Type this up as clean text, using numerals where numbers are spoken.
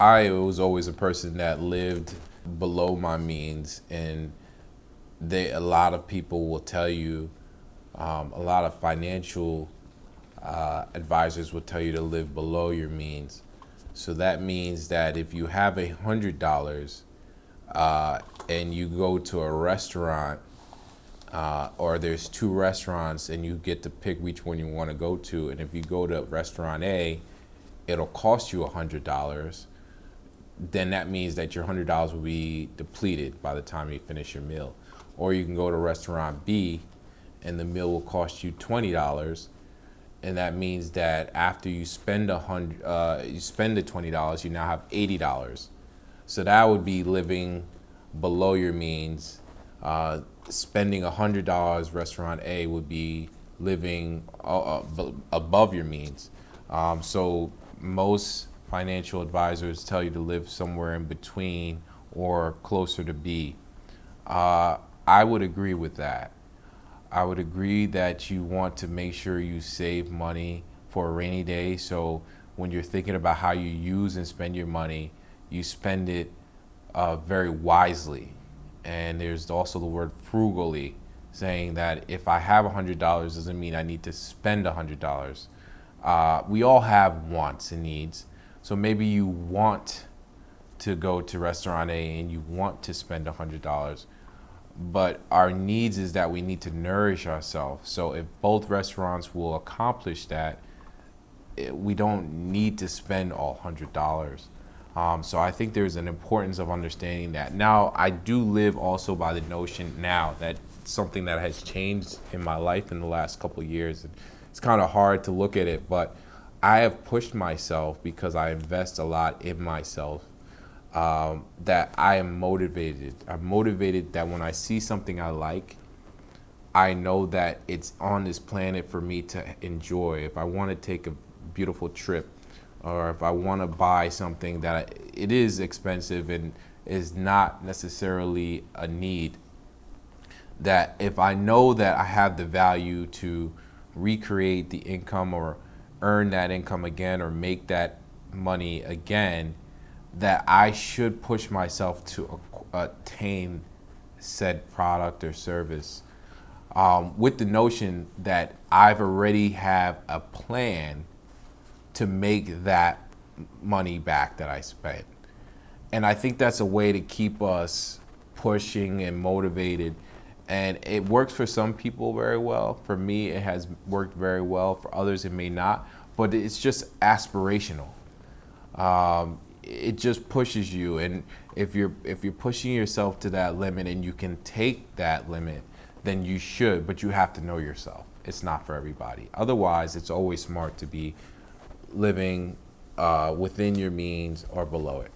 I was always a person that lived below my means, and a lot of people will tell you, a lot of financial advisors will tell you to live below your means. So that means that if you have $100 and you go to a restaurant, or there's two restaurants and you get to pick which one you want to go to, and if you go to restaurant A, it'll cost you $100, then that means that your $100 will be depleted by the time you finish your meal. Or you can go to restaurant B and the meal will cost you $20, and that means that after you spend you spend the $20, you now have $80. So that would be living below your means. Spending $100, restaurant A would be living above your means. So most financial advisors tell you to live somewhere in between or closer to B. I would agree with that. I would agree that you want to make sure you save money for a rainy day. So when you're thinking about how you use and spend your money, you spend it very wisely. And there's also the word frugally, saying that if I have $100 doesn't mean I need to spend $100. We all have wants and needs. So maybe you want to go to restaurant A and you want to spend $100, but our needs is that we need to nourish ourselves. So if both restaurants will accomplish that, we don't need to spend all $100. So I think there's an importance of understanding that. Now, I do live also by the notion now that something that has changed in my life in the last couple of years. It's kind of hard to look at it, but I have pushed myself because I invest a lot in myself, that I am motivated. I'm motivated that when I see something I like, I know that it's on this planet for me to enjoy. If I want to take a beautiful trip, or if I want to buy something that it is expensive and is not necessarily a need, that if I know that I have the value to recreate the income or earn that income again or make that money again, that I should push myself to attain said product or service, with the notion that I've already have a plan to make that money back that I spent. And I think that's a way to keep us pushing and motivated. And it works for some people very well. For me, it has worked very well. For others, it may not. But it's just aspirational. It just pushes you. And if you're pushing yourself to that limit and you can take that limit, then you should. But you have to know yourself. It's not for everybody. Otherwise, it's always smart to be living within your means or below it.